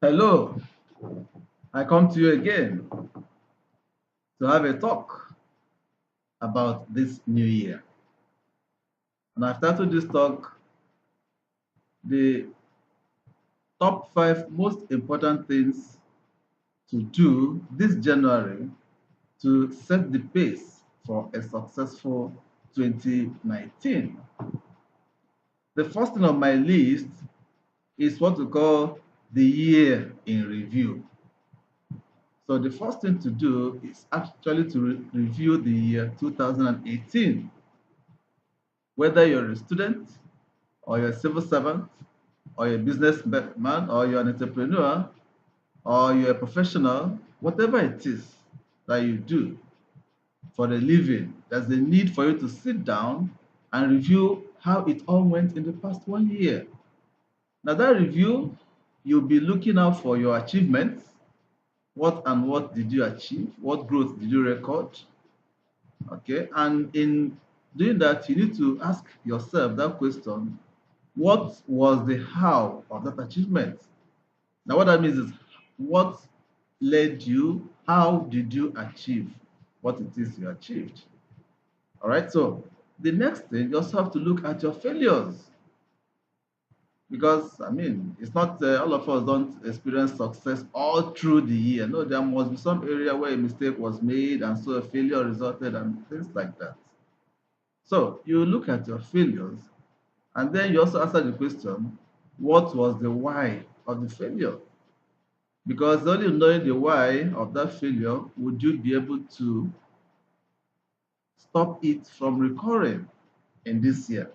Hello, I come to you again to have a talk about this new year. And I've titled this talk the top 5 most important things to do this January to set the pace for a successful 2019. The first thing on my list is what we call the year in review. So the first thing to do is actually to review the year 2018. Whether you're a student or you're a civil servant or you're a businessman or you're an entrepreneur or you're a professional, whatever it is that you do for a living, there's a need for you to sit down and review how it all went in the past 1 year. Now, that review, you'll be looking out for your achievements. What did you achieve? What growth did you record? Okay, and in doing that, you need to ask yourself that question: what was the how of that achievement? Now, what that means is what led you, how did you achieve what it is you achieved? All right, so the next thing, you also have to look at your failures because it's not all of us don't experience success all through the year. No, there must be some area where a mistake was made and so a failure resulted and things like that. So you look at your failures and then you also answer the question, what was the why of the failure? Because only knowing the why of that failure would you be able to stop it from recurring in this year.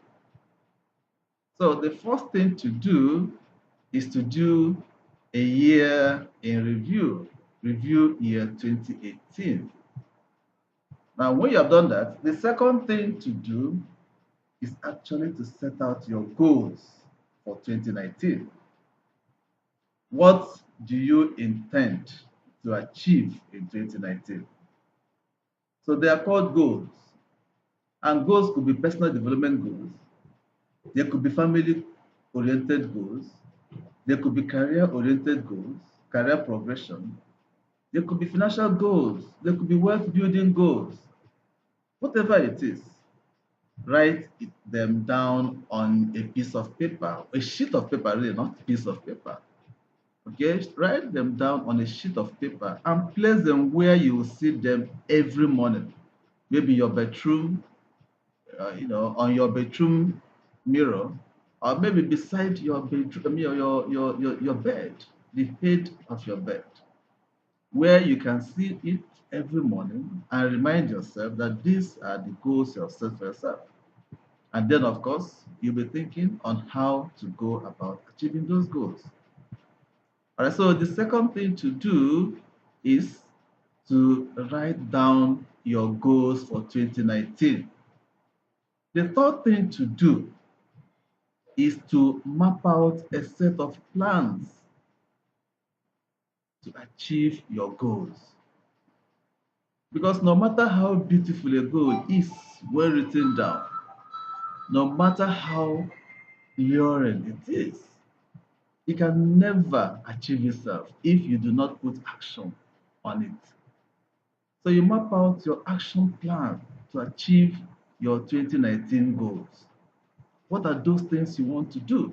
So the first thing to do is to do a year in review year 2018. Now, when you have done that, the second thing to do is actually to set out your goals for 2019. What do you intend to achieve in 2019? So they are called goals. And goals could be personal development goals. They could be family oriented goals. They could be career oriented goals, career progression. They could be financial goals. They could be wealth building goals. Whatever it is, write them down on a piece of paper, a sheet of paper, really, not a piece of paper. Okay, write them down on a sheet of paper and place them where you will see them every morning. Maybe your bedroom, on your bedroom mirror, or maybe beside your bedroom, your bed, the head of your bed, where you can see it every morning and remind yourself that these are the goals you have set for yourself. And then, of course, you'll be thinking on how to go about achieving those goals. All right, so the second thing to do is to write down your goals for 2019. The third thing to do is to map out a set of plans to achieve your goals. Because no matter how beautiful a goal is when written down, no matter how luring it is, it can never achieve itself if you do not put action on it. So you map out your action plan to achieve your 2019 goals. What are those things you want to do?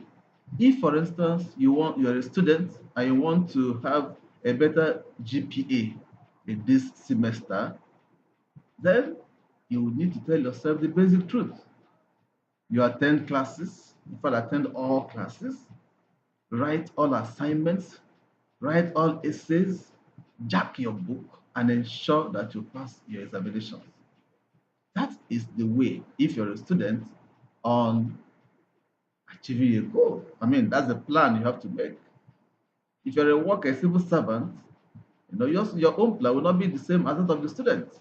If, for instance, you're a student and you want to have a better GPA in this semester, then you will need to tell yourself the basic truth. You attend classes, in fact, attend all classes, write all assignments, write all essays, jack your book, and ensure that you pass your examinations. That is the way, if you're a student, on achieving a goal. That's the plan you have to make. If you're a worker, a civil servant, your own plan will not be the same as that of the student.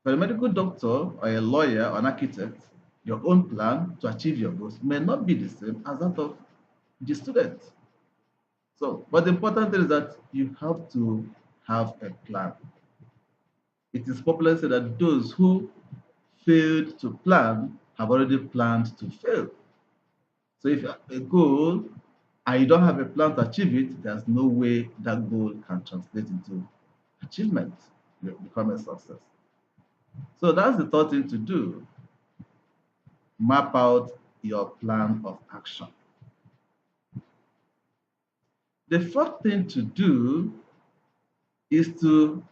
For a medical doctor or a lawyer or an architect, your own plan to achieve your goals may not be the same as that of the student. So, but the important thing is that you have to have a plan. It is popular to say that those who failed to plan have already planned to fail. So if you have a goal and you don't have a plan to achieve it, there's no way that goal can translate into achievement. You become a success. So that's the third thing to do. Map out your plan of action. The fourth thing to do is to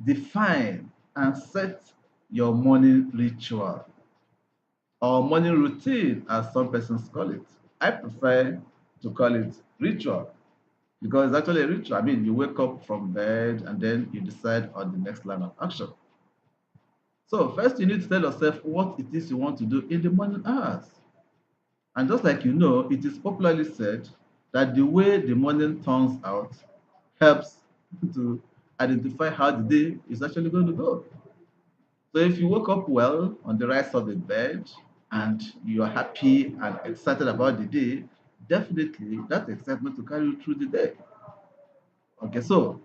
define and set your morning ritual or morning routine, as some persons call it. I prefer to call it ritual because it's actually a ritual. I mean, you wake up from bed and then you decide on the next line of action. So, first, you need to tell yourself what it is you want to do in the morning hours. And just like you know, it is popularly said that the way the morning turns out helps to identify how the day is actually going to go. So if you woke up well on the right side of the bed and you are happy and excited about the day, definitely that excitement will carry you through the day. Okay, so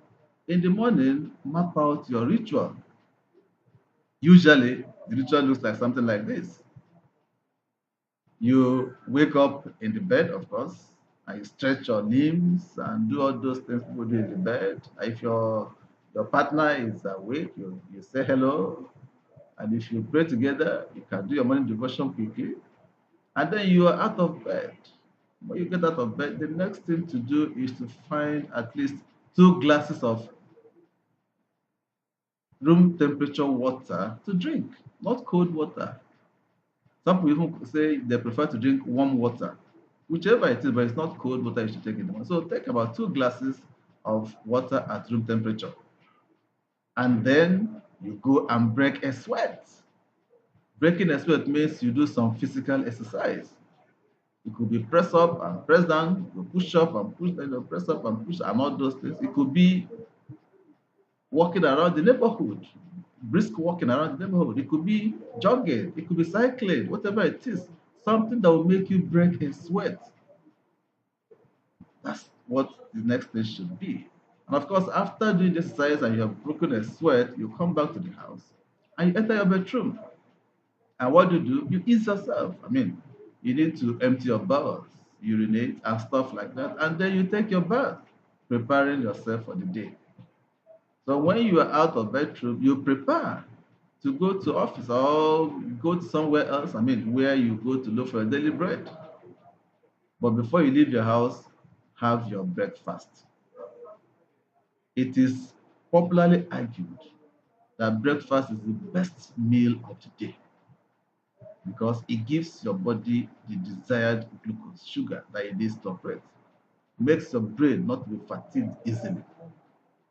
in the morning, map out your ritual. Usually, the ritual looks like something like this. You wake up in the bed, of course, and you stretch your limbs and do all those things people do in the bed. If your partner is awake, you say hello. And if you pray together, you can do your morning devotion quickly. And then you are out of bed. When you get out of bed, the next thing to do is to find at least 2 glasses of room temperature water to drink, not cold water. Some people even say they prefer to drink warm water, whichever it is, but it's not cold water you should take in the morning. So take about 2 glasses of water at room temperature. And then you go and break a sweat. Breaking a sweat means you do some physical exercise. It could be press up and press down, you push up and push down, press up and push, and all those things. It could be walking around the neighborhood, brisk walking around the neighborhood. It could be jogging, it could be cycling, whatever it is. Something that will make you break a sweat. That's what the next thing should be. And of course, after doing the exercise and you have broken a sweat, you come back to the house and you enter your bedroom. And what do you do? You ease yourself. I mean, you need to empty your bowels, urinate, and stuff like that. And then you take your bath, preparing yourself for the day. So when you are out of bedroom, you prepare to go to office or go to somewhere else. I mean, where you go to look for a daily bread. But before you leave your house, have your breakfast. It is popularly argued that breakfast is the best meal of the day because it gives your body the desired glucose, sugar that it needs to operate. Makes your brain not to be fatigued easily.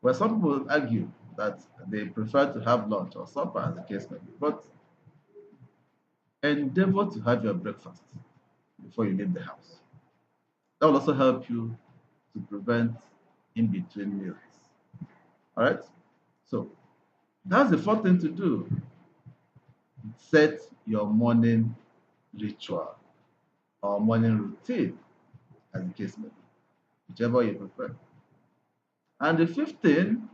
Well, some people argue that they prefer to have lunch or supper, as the case may be, but endeavor to have your breakfast before you leave the house. That will also help you to prevent in between meals. All right? So, that's the fourth thing to do. Set your morning ritual or morning routine, as the case may be, whichever you prefer. And the fifth thing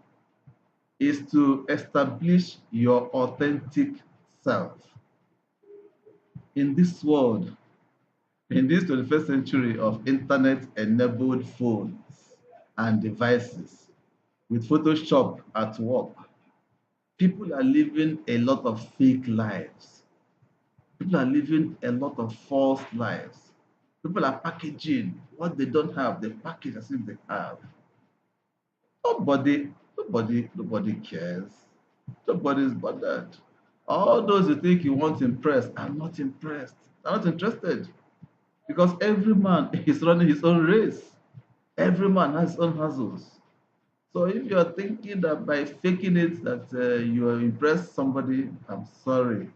is to establish your authentic self. In this world, in this 21st century of internet enabled phones and devices, with Photoshop at work, people are living a lot of fake lives. People are living a lot of false lives. People are packaging what they don't have, they package as if they have. Nobody cares. Nobody's bothered. All those you think you want to impress are not impressed. They're not interested. Because every man is running his own race. Every man has his own hustles. So if you are thinking that by faking it that you will impress somebody, I'm sorry,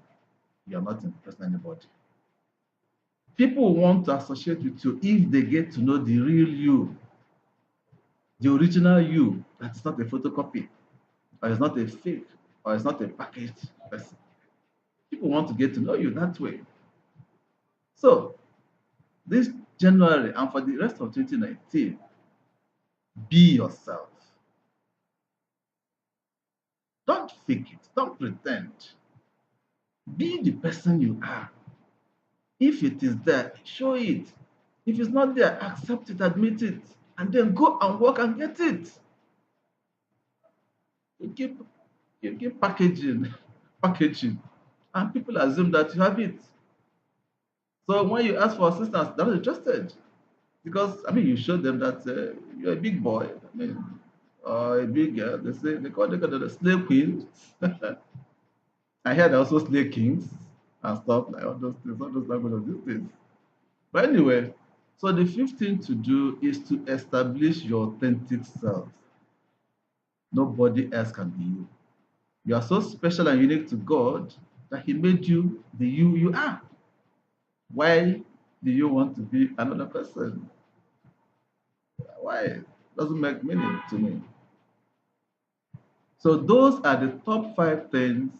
you are not impressing anybody. People want to associate with you if they get to know the real you, the original you. That's not a photocopy, or it's not a fake, or it's not a packaged person. People want to get to know you that way. So this January and for the rest of 2019, be yourself. Don't fake it. Don't pretend. Be the person you are. If it is there, show it. If it's not there, accept it, admit it, and then go and work and get it. You keep you keep packaging, packaging, and people assume that you have it. So when you ask for assistance, they're not interested because I mean you show them that you're a big boy. I mean, or a big girl. They call them the slave queens. I heard also slave kings and stuff like all those things, all those language of these things. But anyway, so the fifth thing to do is to establish your authentic self. Nobody else can be you. You are so special and unique to God that He made you the you are. Why do you want to be another person? Why? Doesn't make meaning to me. So those are the top five things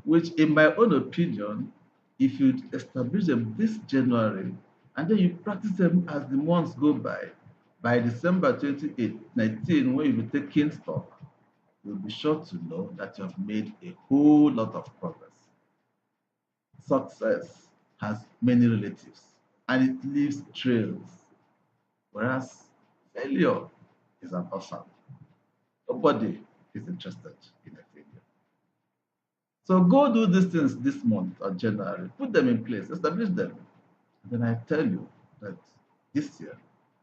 which, in my own opinion, if you establish them this January and then you practice them as the months go by December 2019, when you be taking stock, you'll be sure to know that you have made a whole lot of progress. Success has many relatives and it leaves trails, whereas failure is an orphan. Nobody is interested in a failure. So go do these things this month or January, put them in place, establish them. And then I tell you that this year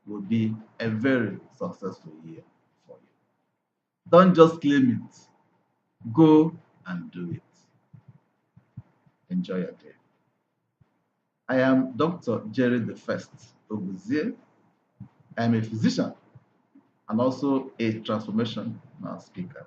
will be a very successful year for you. Don't just claim it, go and do it. Enjoy your day. I am Dr. Jerry the First Oguzie. I am a physician and also a transformation speaker.